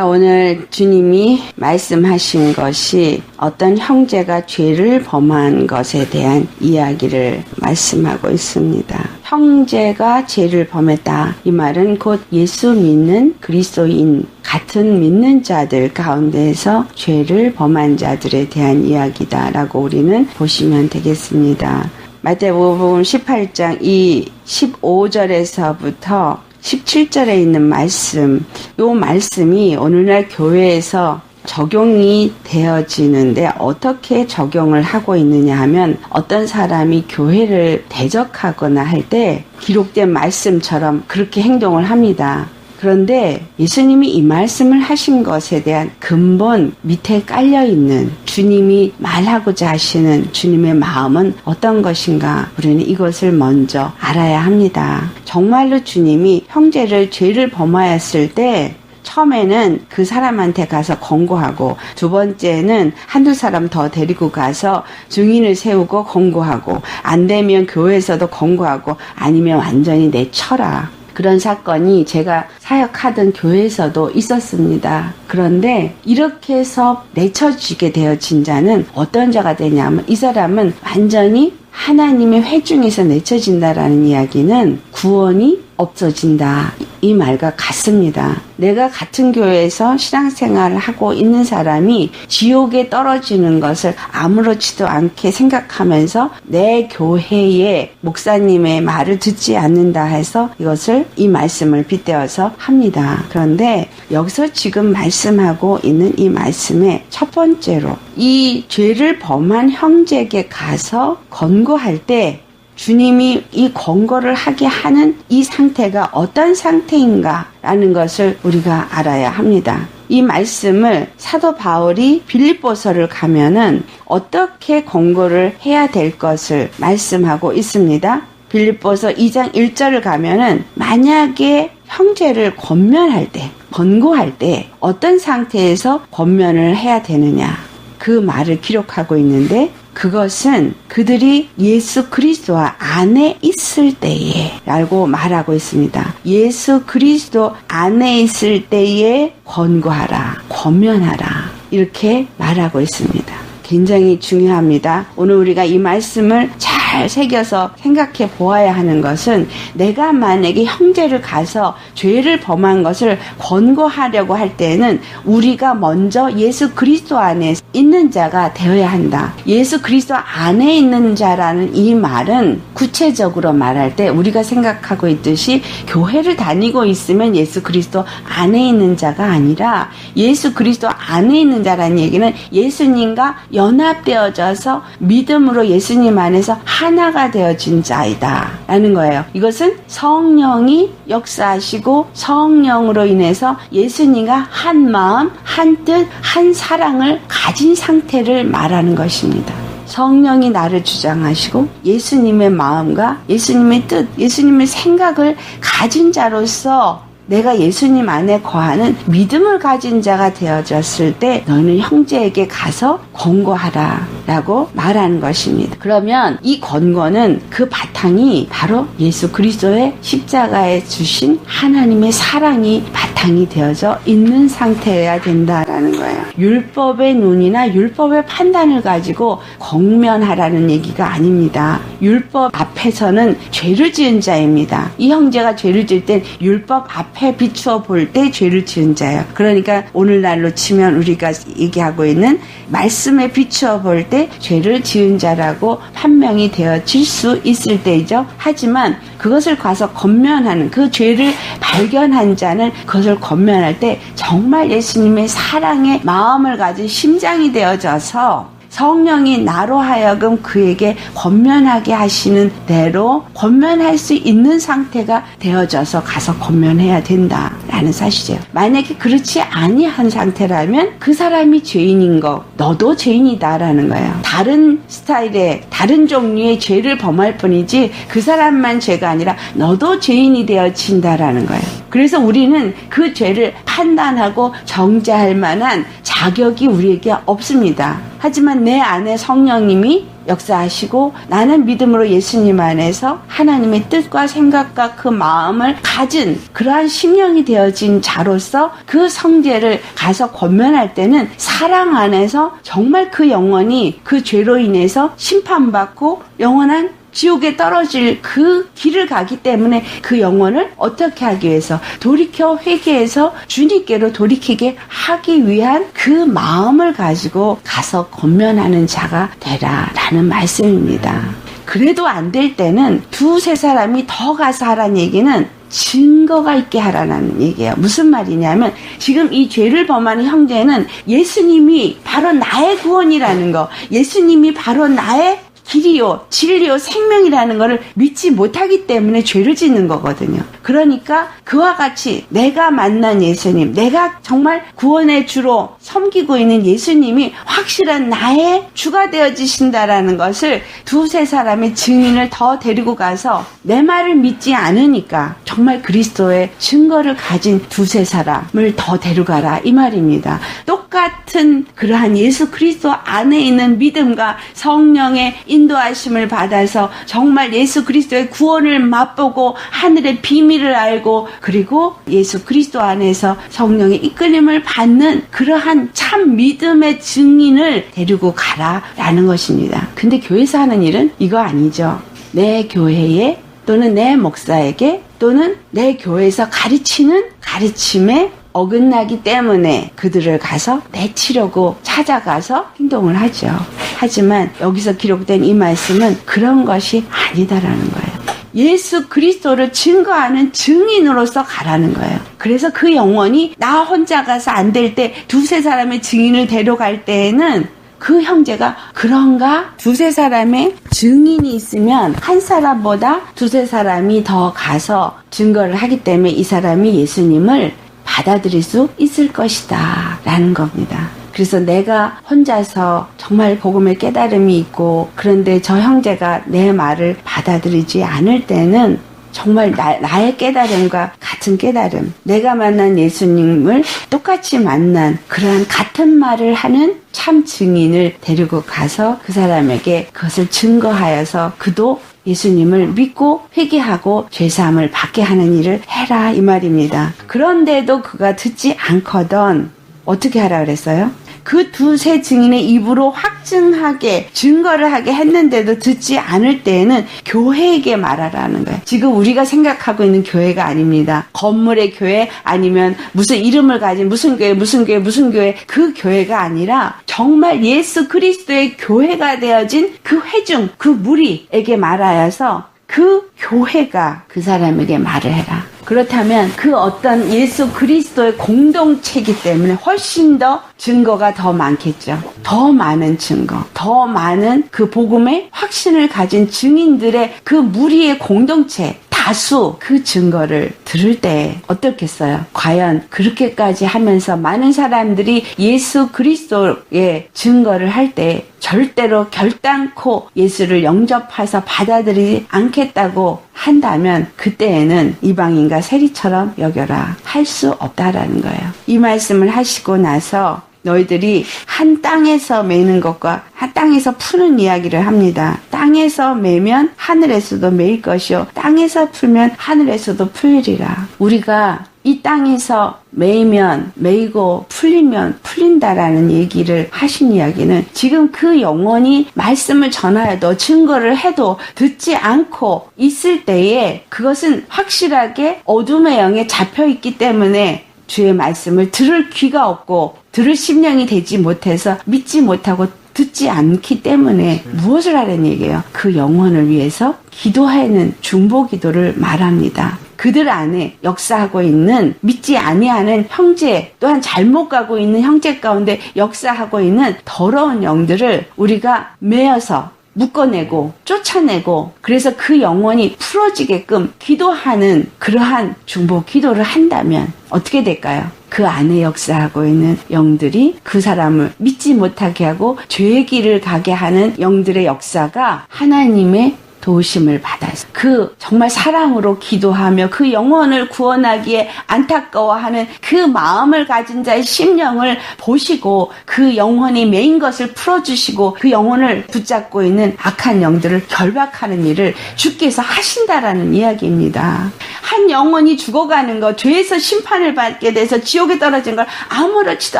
오늘 주님이 말씀하신 것이 어떤 형제가 죄를 범한 것에 대한 이야기를 말씀하고 있습니다. 형제가 죄를 범했다. 이 말은 곧 예수 믿는 그리스도인 같은 믿는 자들 가운데에서 죄를 범한 자들에 대한 이야기다라고 우리는 보시면 되겠습니다. 마태복음 18장 이 15절에서부터 17절에 있는 말씀, 이 말씀이 오늘날 교회에서 적용이 되어지는데 어떻게 적용을 하고 있느냐 하면 어떤 사람이 교회를 대적하거나 할 때 기록된 말씀처럼 그렇게 행동을 합니다. 그런데 예수님이 이 말씀을 하신 것에 대한 근본 밑에 깔려있는 주님이 말하고자 하시는 주님의 마음은 어떤 것인가 우리는 이것을 먼저 알아야 합니다. 정말로 주님이 형제를 죄를 범하였을 때 처음에는 그 사람한테 가서 권고하고 두 번째는 한두 사람 더 데리고 가서 증인을 세우고 권고하고 안 되면 교회에서도 권고하고 아니면 완전히 내쳐라. 그런 사건이 제가 사역하던 교회에서도 있었습니다. 그런데 이렇게 해서 내쳐지게 되어진 자는 어떤 자가 되냐면 이 사람은 완전히 하나님의 회중에서 내쳐진다라는 이야기는 구원이 없어진다. 이 말과 같습니다. 내가 같은 교회에서 신앙생활을 하고 있는 사람이 지옥에 떨어지는 것을 아무렇지도 않게 생각하면서 내 교회의 목사님의 말을 듣지 않는다 해서 이것을 이 말씀을 빗대어서 합니다. 그런데 여기서 지금 말씀하고 있는 이 말씀의 첫 번째로 이 죄를 범한 형제에게 가서 권고할 때 주님이 이 권고를 하게 하는 이 상태가 어떤 상태인가라는 것을 우리가 알아야 합니다. 이 말씀을 사도 바울이 빌립보서를 가면은 어떻게 권고를 해야 될 것을 말씀하고 있습니다. 빌립보서 2장 1절을 가면은 만약에 형제를 권면할 때, 권고할 때 어떤 상태에서 권면을 해야 되느냐 그 말을 기록하고 있는데 그것은 그들이 예수 그리스도 안에 있을 때에 라고 말하고 있습니다. 예수 그리스도 안에 있을 때에 권고하라, 권면하라 이렇게 말하고 있습니다. 굉장히 중요합니다. 오늘 우리가 이 말씀을 잘 새겨서 생각해 보아야 하는 것은 내가 만약에 형제를 가서 죄를 범한 것을 권고하려고 할 때는 우리가 먼저 예수 그리스도 안에 있는 자가 되어야 한다. 예수 그리스도 안에 있는 자라는 이 말은 구체적으로 말할 때 우리가 생각하고 있듯이 교회를 다니고 있으면 예수 그리스도 안에 있는 자가 아니라 예수 그리스도 안에 있는 자라는 얘기는 예수님과 연합되어져서 믿음으로 예수님 안에서 하나가 되어진 자이다 라는 거예요. 이것은 성령이 역사하시고 성령으로 인해서 예수님과 한 마음, 한 뜻, 한 사랑을 가진 상태를 말하는 것입니다. 성령이 나를 주장하시고 예수님의 마음과 예수님의 뜻, 예수님의 생각을 가진 자로서 내가 예수님 안에 거하는 믿음을 가진 자가 되어졌을 때 너는 형제에게 가서 권고하라 라고 말하는 것입니다. 그러면 이 권고는 그 바탕이 바로 예수 그리스도의 십자가에 주신 하나님의 사랑이 바탕이 되어져 있는 상태여야 된다라는 거예요. 율법의 눈이나 율법의 판단을 가지고 권면하라는 얘기가 아닙니다. 율법 앞에서는 죄를 지은 자입니다. 이 형제가 죄를 지을 땐 율법 앞에 비추어 볼 때 죄를 지은 자예요. 그러니까 오늘날로 치면 우리가 얘기하고 있는 말씀에 비추어 볼 때 죄를 지은 자라고 판명이 되어질 수 있을 때이죠. 하지만 그것을 가서 권면하는 그 죄를 발견한 자는 그것을 권면할 때 정말 예수님의 사랑의 마음을 가진 심장이 되어져서 성령이 나로 하여금 그에게 권면하게 하시는 대로 권면할 수 있는 상태가 되어져서 가서 권면해야 된다라는 사실이에요. 만약에 그렇지 아니한 상태라면 그 사람이 죄인인 거 너도 죄인이다라는 거예요. 다른 스타일의 다른 종류의 죄를 범할 뿐이지 그 사람만 죄가 아니라 너도 죄인이 되어진다라는 거예요. 그래서 우리는 그 죄를 판단하고 정죄할 만한 자격이 우리에게 없습니다. 하지만 내 안에 성령님이 역사하시고 나는 믿음으로 예수님 안에서 하나님의 뜻과 생각과 그 마음을 가진 그러한 심령이 되어진 자로서 그 성제를 가서 권면할 때는 사랑 안에서 정말 그 영혼이 그 죄로 인해서 심판받고 영원한 지옥에 떨어질 그 길을 가기 때문에 그 영혼을 어떻게 하기 위해서 돌이켜 회개해서 주님께로 돌이키게 하기 위한 그 마음을 가지고 가서 권면하는 자가 되라라는 말씀입니다. 그래도 안 될 때는 두세 사람이 더 가서 하라는 얘기는 증거가 있게 하라는 얘기예요. 무슨 말이냐면 지금 이 죄를 범하는 형제는 예수님이 바로 나의 구원이라는 거, 예수님이 바로 나의 길이요, 진리요, 생명이라는 것을 믿지 못하기 때문에 죄를 짓는 거거든요. 그러니까 그와 같이 내가 만난 예수님, 내가 정말 구원의 주로 섬기고 있는 예수님이 확실한 나의 주가 되어지신다라는 것을 두세 사람의 증인을 더 데리고 가서 내 말을 믿지 않으니까 정말 그리스도의 증거를 가진 두세 사람을 더 데려가라 이 말입니다. 똑같은 그러한 예수 그리스도 안에 있는 믿음과 성령의 인도하심을 받아서 정말 예수 그리스도의 구원을 맛보고 하늘의 비밀을 알고 그리고 예수 그리스도 안에서 성령의 이끌림을 받는 그러한 참 믿음의 증인을 데리고 가라라는 것입니다. 근데 교회에서 하는 일은 이거 아니죠. 내 교회에 또는 내 목사에게 또는 내 교회에서 가르치는 가르침에 어긋나기 때문에 그들을 가서 내치려고 찾아가서 행동을 하죠. 하지만 여기서 기록된 이 말씀은 그런 것이 아니다라는 거예요. 예수 그리스도를 증거하는 증인으로서 가라는 거예요. 그래서 그 영혼이 나 혼자 가서 안 될 때 두세 사람의 증인을 데려갈 때에는 그 형제가 그런가? 두세 사람의 증인이 있으면 한 사람보다 두세 사람이 더 가서 증거를 하기 때문에 이 사람이 예수님을 받아들일 수 있을 것이다 라는 겁니다. 그래서 내가 혼자서 정말 복음의 깨달음이 있고 그런데 저 형제가 내 말을 받아들이지 않을 때는 정말 나의 깨달음과 같은 깨달음, 내가 만난 예수님을 똑같이 만난 그러한 같은 말을 하는 참 증인을 데리고 가서 그 사람에게 그것을 증거하여서 그도 예수님을 믿고 회개하고 죄사함을 받게 하는 일을 해라 이 말입니다. 그런데도 그가 듣지 않거든 어떻게 하라 그랬어요? 그 두세 증인의 입으로 확증하게 증거를 하게 했는데도 듣지 않을 때에는 교회에게 말하라는 거예요. 지금 우리가 생각하고 있는 교회가 아닙니다. 건물의 교회 아니면 무슨 이름을 가진 무슨 교회 그 교회가 아니라 정말 예수 그리스도의 교회가 되어진 그 회중 그 무리에게 말하여서 그 교회가 그 사람에게 말을 해라. 그렇다면 그 어떤 예수 그리스도의 공동체이기 때문에 훨씬 더 증거가 더 많겠죠. 더 많은 증거, 더 많은 그 복음의 확신을 가진 증인들의 그 무리의 공동체, 다수 그 증거를 들을 때 어떻겠어요? 과연 그렇게까지 하면서 많은 사람들이 예수 그리스도의 증거를 할 때 절대로 결단코 예수를 영접해서 받아들이지 않겠다고 한다면 그때에는 이방인과 세리처럼 여겨라 할 수 없다라는 거예요. 이 말씀을 하시고 나서 너희들이 한 땅에서 매는 것과 한 땅에서 푸는 이야기를 합니다. 땅에서 매면 하늘에서도 매일 것이요 땅에서 풀면 하늘에서도 풀리리라. 우리가 이 땅에서 매이면 매이고 풀리면 풀린다라는 얘기를 하신 이야기는 지금 그 영혼이 말씀을 전하여도 증거를 해도 듣지 않고 있을 때에 그것은 확실하게 어둠의 영에 잡혀있기 때문에 주의 말씀을 들을 귀가 없고 들을 심령이 되지 못해서 믿지 못하고 듣지 않기 때문에 무엇을 하라는 얘기예요? 그 영혼을 위해서 기도하는 중보기도를 말합니다. 그들 안에 역사하고 있는 믿지 아니하는 형제 또한 잘못 가고 있는 형제 가운데 역사하고 있는 더러운 영들을 우리가 매어서 묶어내고 쫓아내고 그래서 그 영혼이 풀어지게끔 기도하는 그러한 중보 기도를 한다면 어떻게 될까요? 그 안에 역사하고 있는 영들이 그 사람을 믿지 못하게 하고 죄의 길을 가게 하는 영들의 역사가 하나님의 도우심을 받아서 그 정말 사랑으로 기도하며 그 영혼을 구원하기에 안타까워하는 그 마음을 가진 자의 심령을 보시고 그 영혼이 매인 것을 풀어주시고 그 영혼을 붙잡고 있는 악한 영들을 결박하는 일을 주께서 하신다라는 이야기입니다. 한 영혼이 죽어가는 것, 죄에서 심판을 받게 돼서 지옥에 떨어진 걸 아무렇지도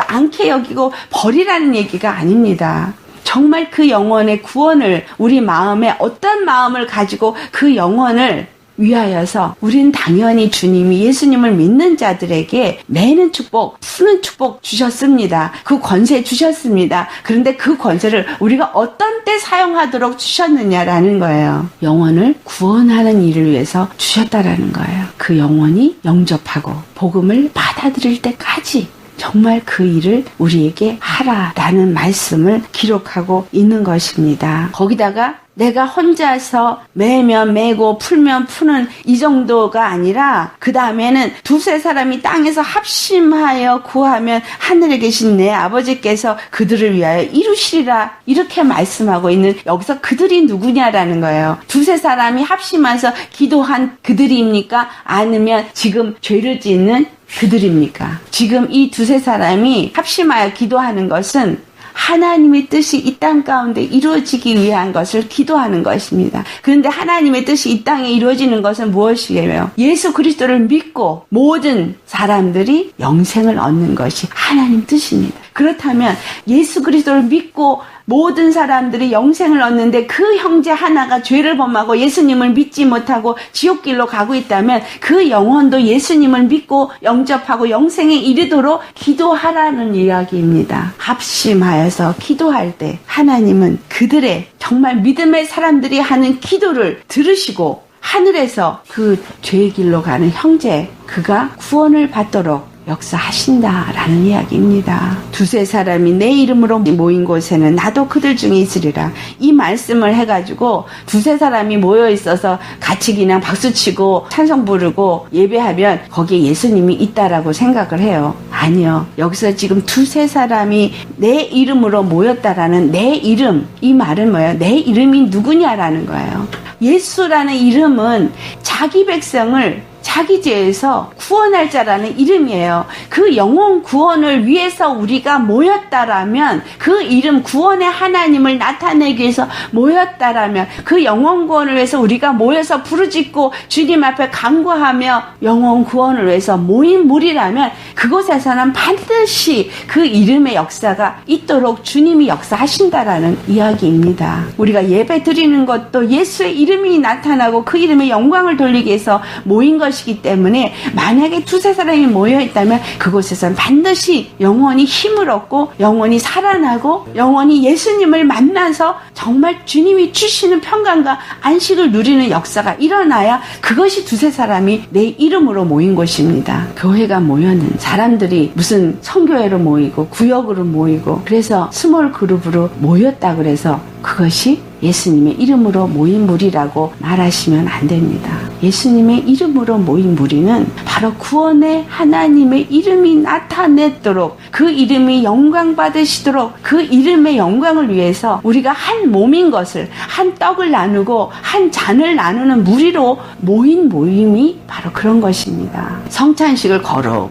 않게 여기고 버리라는 얘기가 아닙니다. 정말 그 영혼의 구원을 우리 마음에 어떤 마음을 가지고 그 영혼을 위하여서 우린 당연히 주님이 예수님을 믿는 자들에게 매는 축복, 쓰는 축복 주셨습니다. 그 권세 주셨습니다. 그런데 그 권세를 우리가 어떤 때 사용하도록 주셨느냐라는 거예요. 영혼을 구원하는 일을 위해서 주셨다라는 거예요. 그 영혼이 영접하고 복음을 받아들일 때까지 정말 그 일을 우리에게 하라라는 말씀을 기록하고 있는 것입니다. 거기다가 내가 혼자서 매면 매고 풀면 푸는 이 정도가 아니라 그 다음에는 두세 사람이 땅에서 합심하여 구하면 하늘에 계신 내 아버지께서 그들을 위하여 이루시리라 이렇게 말씀하고 있는 여기서 그들이 누구냐라는 거예요. 두세 사람이 합심해서 기도한 그들입니까? 아니면 지금 죄를 짓는 그들입니까? 지금 이 두세 사람이 합심하여 기도하는 것은 하나님의 뜻이 이 땅 가운데 이루어지기 위한 것을 기도하는 것입니다. 그런데 하나님의 뜻이 이 땅에 이루어지는 것은 무엇이에요? 예수 그리스도를 믿고 모든 사람들이 영생을 얻는 것이 하나님 뜻입니다. 그렇다면 예수 그리스도를 믿고 모든 사람들이 영생을 얻는데 그 형제 하나가 죄를 범하고 예수님을 믿지 못하고 지옥길로 가고 있다면 그 영혼도 예수님을 믿고 영접하고 영생에 이르도록 기도하라는 이야기입니다. 합심하여서 기도할 때 하나님은 그들의 정말 믿음의 사람들이 하는 기도를 들으시고 하늘에서 그 죄의 길로 가는 형제 그가 구원을 받도록 역사하신다라는 이야기입니다. 두세 사람이 내 이름으로 모인 곳에는 나도 그들 중에 있으리라. 이 말씀을 해가지고 두세 사람이 모여 있어서 같이 그냥 박수치고 찬송 부르고 예배하면 거기에 예수님이 있다라고 생각을 해요. 아니요. 여기서 지금 두세 사람이 내 이름으로 모였다라는 내 이름, 이 말은 뭐예요? 내 이름이 누구냐라는 거예요. 예수라는 이름은 자기 백성을 자기 죄에서 구원할 자라는 이름이에요. 그 영혼 구원을 위해서 우리가 모였다라면 그 이름 구원의 하나님을 나타내기 위해서 모였다라면 그 영혼 구원을 위해서 우리가 모여서 부르짖고 주님 앞에 간구하며 영혼 구원을 위해서 모인 무리라면 그곳에서는 반드시 그 이름의 역사가 있도록 주님이 역사하신다라는 이야기입니다. 우리가 예배 드리는 것도 예수의 이름이 나타나고 그 이름의 영광을 돌리기 위해서 모인 것이기 때문에 만약에 두세 사람이 모여있다면 그곳에서는 반드시 영혼이 힘을 얻고 영혼이 살아나고 영혼이 예수님을 만나서 정말 주님이 주시는 평강과 안식을 누리는 역사가 일어나야 그것이 두세 사람이 내 이름으로 모인 곳입니다. 교회가 모여는 사람들이 무슨 성교회로 모이고 구역으로 모이고 그래서 스몰 그룹으로 모였다 그래서 그것이 예수님의 이름으로 모인 무리라고 말하시면 안 됩니다. 예수님의 이름으로 모인 무리는 바로 구원의 하나님의 이름이 나타내도록 그 이름이 영광 받으시도록 그 이름의 영광을 위해서 우리가 한 몸인 것을 한 떡을 나누고 한 잔을 나누는 무리로 모인 모임이 바로 그런 것입니다. 성찬식을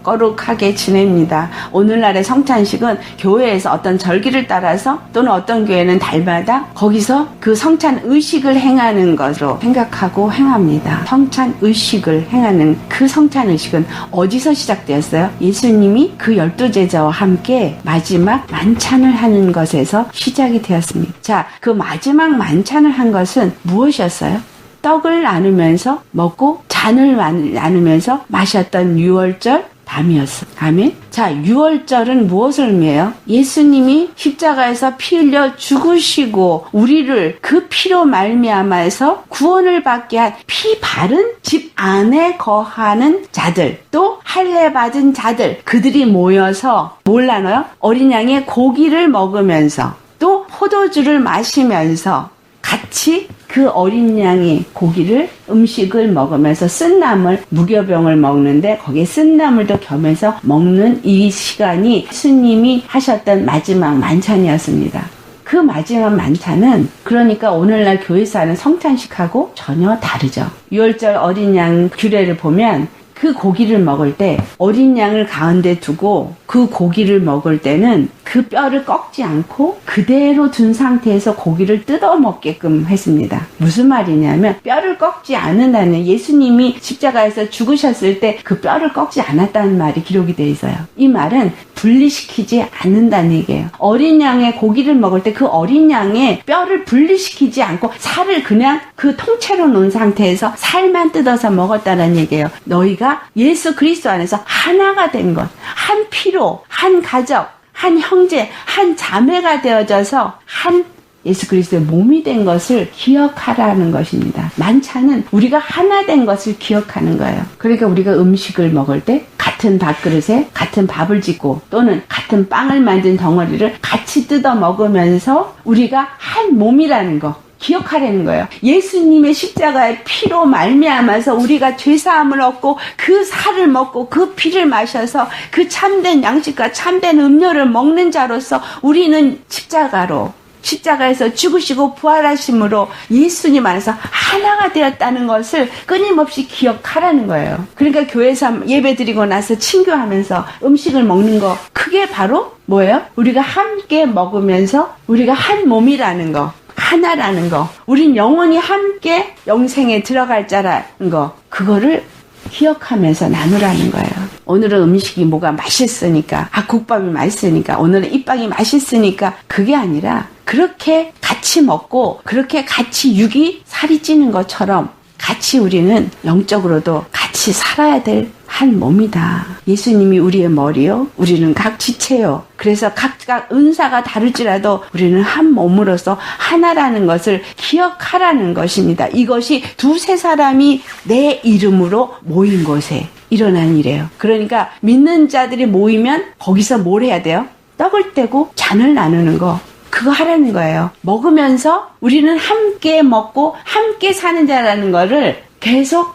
거룩하게 지냅니다. 오늘날의 성찬식은 교회에서 어떤 절기를 따라서 또는 어떤 교회는 달마다 거기서 그 성찬 의식을 행하는 것으로 생각하고 행합니다. 성찬 의식을 행하는 그 성찬 의식은 어디서 시작되었어요? 예수님이 그 12제자와 함께 마지막 만찬을 하는 것에서 시작이 되었습니다. 자, 그 마지막 만찬을 한 것은 무엇이었어요? 떡을 나누면서 먹고 잔을 나누면서 마셨던 유월절 밤이었어요. 아멘. 자, 유월절은 무엇을 의미해요? 예수님이 십자가에서 피 흘려 죽으시고 우리를 그 피로 말미암아서 구원을 받게 한 피 바른 집 안에 거하는 자들, 또 할례 받은 자들, 그들이 모여서 뭘 나눠요? 어린 양의 고기를 먹으면서 또 포도주를 마시면서 같이 그 어린 양의 고기를 음식을 먹으면서 쓴나물 무교병을 먹는데 거기에 쓴나물도 겸해서 먹는 이 시간이 예수님이 하셨던 마지막 만찬이었습니다. 그 마지막 만찬은 그러니까 오늘날 교회에서 하는 성찬식하고 전혀 다르죠. 6월절 어린 양 규례를 보면 그 고기를 먹을 때 어린 양을 가운데 두고 그 고기를 먹을 때는 그 뼈를 꺾지 않고 그대로 둔 상태에서 고기를 뜯어 먹게끔 했습니다. 무슨 말이냐면 뼈를 꺾지 않는다는, 예수님이 십자가에서 죽으셨을 때 그 뼈를 꺾지 않았다는 말이 기록이 되어 있어요. 이 말은 분리시키지 않는다는 얘기예요. 어린 양의 고기를 먹을 때 그 어린 양의 뼈를 분리시키지 않고 살을 그냥 그 통째로 놓은 상태에서 살만 뜯어서 먹었다는 얘기예요. 너희가 예수 그리스도 안에서 하나가 된 것, 한 피로, 한 가족, 한 형제, 한 자매가 되어져서 한 예수 그리스도의 몸이 된 것을 기억하라는 것입니다. 만찬은 우리가 하나 된 것을 기억하는 거예요. 그러니까 우리가 음식을 먹을 때 같은 밥그릇에 같은 밥을 짓고 또는 같은 빵을 만든 덩어리를 같이 뜯어 먹으면서 우리가 한 몸이라는 거 기억하라는 거예요. 예수님의 십자가의 피로 말미암아서 우리가 죄사함을 얻고 그 살을 먹고 그 피를 마셔서 그 참된 양식과 참된 음료를 먹는 자로서 우리는 십자가에서 죽으시고 부활하심으로 예수님 안에서 하나가 되었다는 것을 끊임없이 기억하라는 거예요. 그러니까 교회에서 예배드리고 나서 친교하면서 음식을 먹는 거, 그게 바로 뭐예요? 우리가 함께 먹으면서 우리가 한 몸이라는 거, 하나라는 거, 우린 영원히 함께 영생에 들어갈 자라는 거, 그거를 기억하면서 나누라는 거예요. 오늘은 음식이 뭐가 맛있으니까, 국밥이 맛있으니까, 오늘은 이빵이 맛있으니까, 그게 아니라 그렇게 같이 먹고 그렇게 같이 육이 살이 찌는 것처럼 같이 우리는 영적으로도 같이 살아야 될 한 몸이다. 예수님이 우리의 머리요, 우리는 각 지체요. 그래서 각각 은사가 다를지라도 우리는 한 몸으로서 하나라는 것을 기억하라는 것입니다. 이것이 두세 사람이 내 이름으로 모인 곳에 일어난 일이에요. 그러니까 믿는 자들이 모이면 거기서 뭘 해야 돼요? 떡을 떼고 잔을 나누는 거, 그거 하라는 거예요. 먹으면서 우리는 함께 먹고 함께 사는 자라는 거를 계속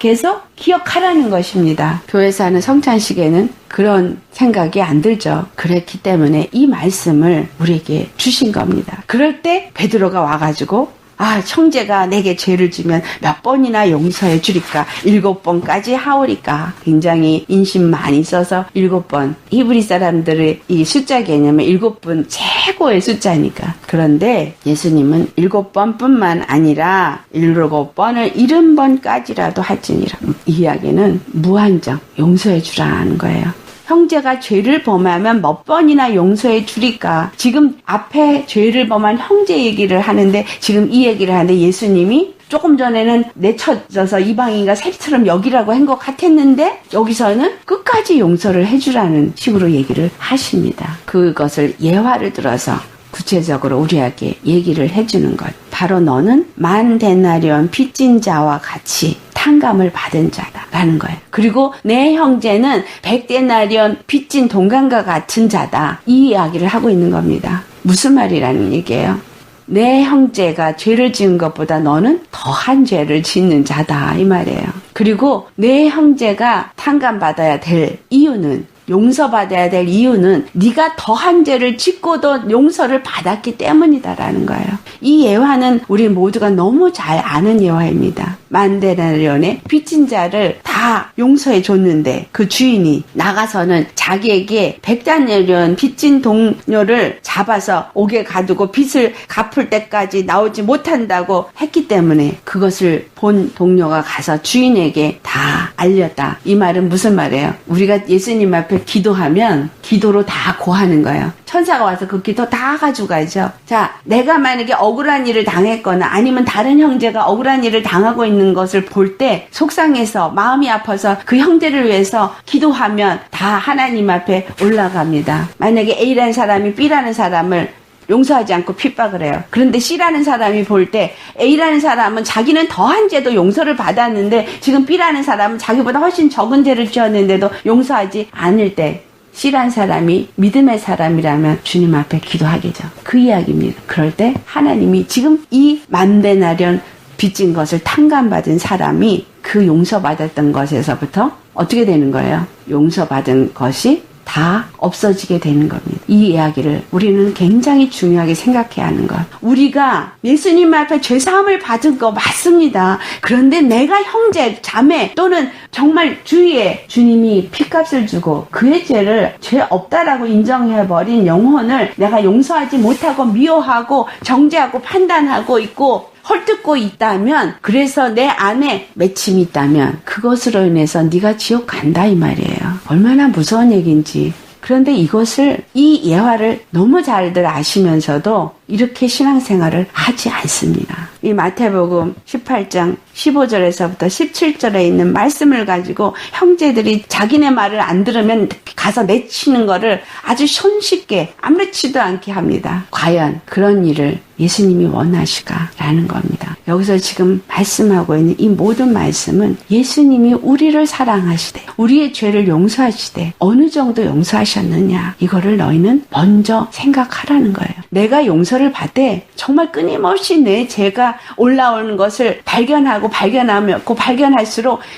기억하라는 것입니다. 교회에서 하는 성찬식에는 그런 생각이 안 들죠. 그랬기 때문에 이 말씀을 우리에게 주신 겁니다. 그럴 때 베드로가 와가지고 형제가 내게 죄를 지면 몇 번이나 용서해 주리까? 7번까지 하오리까? 굉장히 인심 많이 써서 7번. 히브리 사람들의 이 숫자 개념은 7번 최고의 숫자니까. 그런데 예수님은 7번뿐만 아니라 7번을 70번까지라도 할지니라. 이 이야기는 무한정 용서해 주라는 거예요. 형제가 죄를 범하면 몇 번이나 용서해 주리까? 지금 앞에 죄를 범한 형제 얘기를 하는데 지금 이 얘기를 하는데 예수님이 조금 전에는 내쳐져서 이방인과 세리처럼 여기라고 한 것 같았는데 여기서는 끝까지 용서를 해주라는 식으로 얘기를 하십니다. 그것을 예화를 들어서 구체적으로 우리에게 얘기를 해주는 것. 바로 너는 만 데나리온 빚진 자와 같이 탕감을 받은 자다라는 거예요. 그리고 내 형제는 100데나리온 빚진 동관과 같은 자다. 이 이야기를 하고 있는 겁니다. 무슨 말이라는 얘기예요? 내 형제가 죄를 지은 것보다 너는 더한 죄를 짓는 자다, 이 말이에요. 그리고 내 형제가 탕감받아야 될 이유는, 용서받아야 될 이유는 네가 더한 죄를 짓고도 용서를 받았기 때문이다라는 거예요. 이 예화는 우리 모두가 너무 잘 아는 예화입니다. 만데나리온의 빚진 자를 다 용서해 줬는데 그 주인이 나가서는 자기에게 100데나리온 빚진 동료를 잡아서 옥에 가두고 빚을 갚을 때까지 나오지 못한다고 했기 때문에 그것을 본 동료가 가서 주인에게 다 알렸다. 이 말은 무슨 말이에요? 우리가 예수님 앞에 기도하면 기도로 다 고하는 거예요. 천사가 와서 그 기도 다 가져가죠. 자, 내가 만약에 억울한 일을 당했거나 아니면 다른 형제가 억울한 일을 당하고 있는 것을 볼 때 속상해서 마음이 아파서 그 형제를 위해서 기도하면 다 하나님 앞에 올라갑니다. 만약에 A라는 사람이 B라는 사람을 용서하지 않고 핍박을 해요. 그런데 C라는 사람이 볼 때 A라는 사람은 자기는 더한 죄도 용서를 받았는데 지금 B라는 사람은 자기보다 훨씬 적은 죄를 지었는데도 용서하지 않을 때 C라는 사람이 믿음의 사람이라면 주님 앞에 기도하겠죠. 그 이야기입니다. 그럴 때 하나님이 지금 이 만데나리온 빚진 것을 탕감받은 사람이 그 용서받았던 것에서부터 어떻게 되는 거예요? 용서받은 것이 다 없어지게 되는 겁니다. 이 이야기를 우리는 굉장히 중요하게 생각해야 하는 것. 우리가 예수님 앞에 죄사함을 받은 거 맞습니다. 그런데 내가 형제, 자매 또는 정말 주위에 주님이 피값을 주고 그의 죄를 죄 없다라고 인정해버린 영혼을 내가 용서하지 못하고 미워하고 정죄하고 판단하고 있고 헐뜯고 있다면, 그래서 내 안에 맺힘이 있다면 그것으로 인해서 네가 지옥 간다 이 말이에요. 얼마나 무서운 얘기인지. 그런데 이 예화를 너무 잘들 아시면서도 이렇게 신앙생활을 하지 않습니다. 이 마태복음 18장 15절에서부터 17절에 있는 말씀을 가지고 형제들이 자기네 말을 안 들으면 가서 내치는 거를 아주 손쉽게 아무렇지도 않게 합니다. 과연 그런 일을 예수님이 원하실까라는 겁니다. 여기서 지금 말씀하고 있는 이 모든 말씀은 예수님이 우리를 사랑하시되 우리의 죄를 용서하시되 어느 정도 용서하셨느냐, 이거를 너희는 먼저 생각하라는 거예요. 내가 용서를 받되 정말 끊임없이 내 죄가 올라오는 것을 발견할수록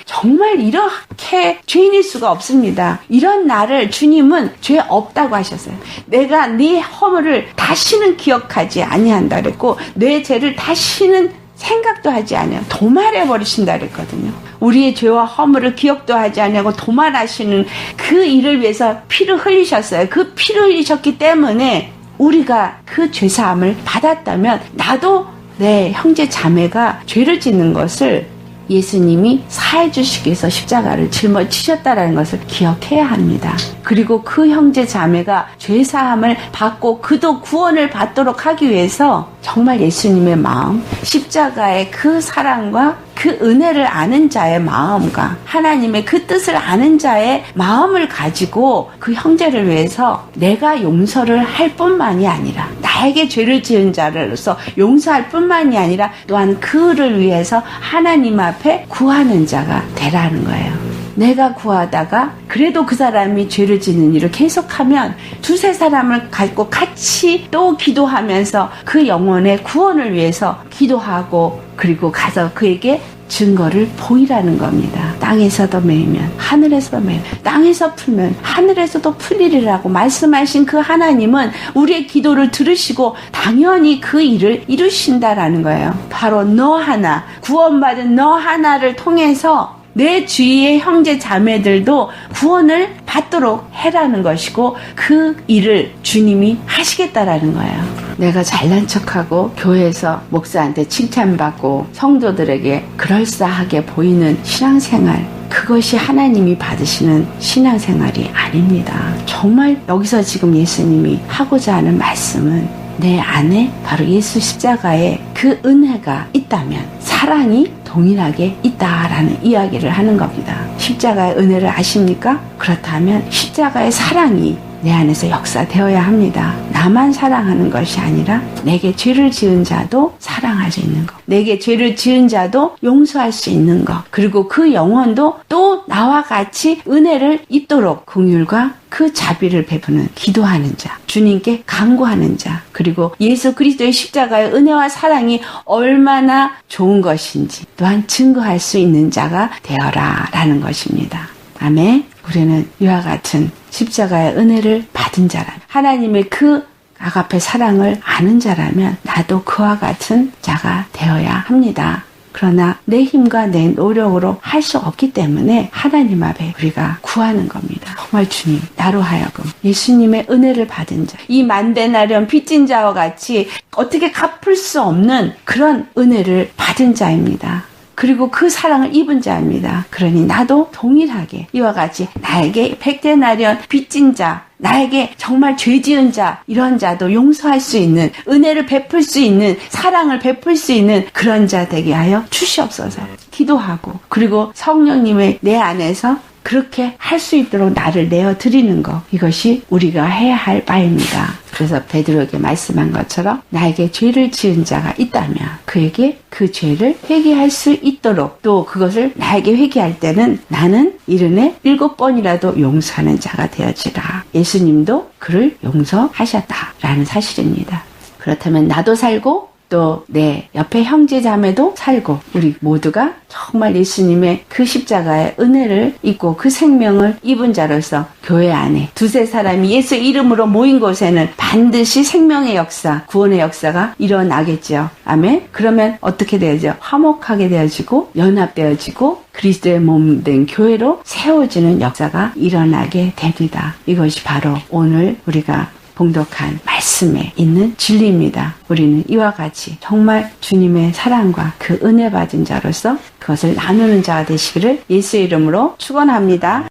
정말 이렇게 죄인일 수가 없습니다. 이런 나를 주님은 죄 없다고 하셨어요. 내가 네 허물을 다시는 기억하지 아니한다 그랬고, 내 죄를 다시는 생각도 하지 아니하고 도말해버리신다 그랬거든요. 우리의 죄와 허물을 기억도 하지 아니하고 도말하시는 그 일을 위해서 피를 흘리셨어요. 그 피를 흘리셨기 때문에 우리가 그 죄사함을 받았다면, 나도 내 형제 자매가 죄를 짓는 것을 예수님이 사해 주시기 위해서 십자가를 짊어지셨다라는 것을 기억해야 합니다. 그리고 그 형제 자매가 죄사함을 받고 그도 구원을 받도록 하기 위해서 정말 예수님의 마음, 십자가의 그 사랑과 그 은혜를 아는 자의 마음과 하나님의 그 뜻을 아는 자의 마음을 가지고 그 형제를 위해서 내가 용서를 할 뿐만이 아니라, 나에게 죄를 지은 자로서 용서할 뿐만이 아니라 또한 그를 위해서 하나님 앞에 구하는 자가 되라는 거예요. 내가 구하다가 그래도 그 사람이 죄를 짓는 일을 계속하면 두세 사람을 갖고 같이 또 기도하면서 그 영혼의 구원을 위해서 기도하고, 그리고 가서 그에게 증거를 보이라는 겁니다. 땅에서도 매이면 하늘에서도 매이면, 땅에서 풀면 하늘에서도 풀리리라고 말씀하신 그 하나님은 우리의 기도를 들으시고 당연히 그 일을 이루신다라는 거예요. 바로 너 하나, 구원받은 너 하나를 통해서 내 주위의 형제 자매들도 구원을 받도록 해라는 것이고, 그 일을 주님이 하시겠다라는 거예요. 내가 잘난 척하고 교회에서 목사한테 칭찬받고 성도들에게 그럴싸하게 보이는 신앙생활, 그것이 하나님이 받으시는 신앙생활이 아닙니다. 정말 여기서 지금 예수님이 하고자 하는 말씀은 내 안에 바로 예수 십자가의 그 은혜가 있다면 사랑이 동일하게 있다라는 이야기를 하는 겁니다. 십자가의 은혜를 아십니까? 그렇다면 십자가의 사랑이 내 안에서 역사되어야 합니다. 나만 사랑하는 것이 아니라 내게 죄를 지은 자도 사랑할 수 있는 것, 내게 죄를 지은 자도 용서할 수 있는 것, 그리고 그 영혼도 또 나와 같이 은혜를 입도록 긍휼과 그 자비를 베푸는 기도하는 자, 주님께 간구하는 자, 그리고 예수 그리스도의 십자가의 은혜와 사랑이 얼마나 좋은 것인지 또한 증거할 수 있는 자가 되어라라는 것입니다. 아멘. 우리는 이와 같은 십자가의 은혜를 받은 자라면, 하나님의 그 아가페 사랑을 아는 자라면 나도 그와 같은 자가 되어야 합니다. 그러나 내 힘과 내 노력으로 할 수 없기 때문에 하나님 앞에 우리가 구하는 겁니다. 정말 주님, 나로 하여금 예수님의 은혜를 받은 자, 이 만대나련 빚진 자와 같이 어떻게 갚을 수 없는 그런 은혜를 받은 자입니다. 그리고 그 사랑을 입은 자입니다. 그러니 나도 동일하게 이와 같이 나에게 백대나련 빚진 자, 나에게 정말 죄 지은 자, 이런 자도 용서할 수 있는, 은혜를 베풀 수 있는, 사랑을 베풀 수 있는 그런 자 되게 하여 주시옵소서. 기도하고, 그리고 성령님의 내 안에서 그렇게 할 수 있도록 나를 내어드리는 것, 이것이 우리가 해야 할 바입니다. 그래서 베드로에게 말씀한 것처럼 나에게 죄를 지은 자가 있다면 그에게 그 죄를 회개할 수 있도록, 또 그것을 나에게 회개할 때는 나는 이른에 7번이라도 용서하는 자가 되어지라. 예수님도 그를 용서하셨다라는 사실입니다. 그렇다면 나도 살고 또 내 옆에 형제 자매도 살고 우리 모두가 정말 예수님의 그 십자가의 은혜를 입고 그 생명을 입은 자로서 교회 안에 두세 사람이 예수 이름으로 모인 곳에는 반드시 생명의 역사, 구원의 역사가 일어나겠죠. 아멘. 그러면 어떻게 되어져? 화목하게 되어지고 연합되어지고 그리스도의 몸 된 교회로 세워지는 역사가 일어나게 됩니다. 이것이 바로 오늘 우리가 봉독한 말씀에 있는 진리입니다. 우리는 이와 같이 정말 주님의 사랑과 그 은혜 받은 자로서 그것을 나누는 자가 되시기를 예수의 이름으로 축원합니다.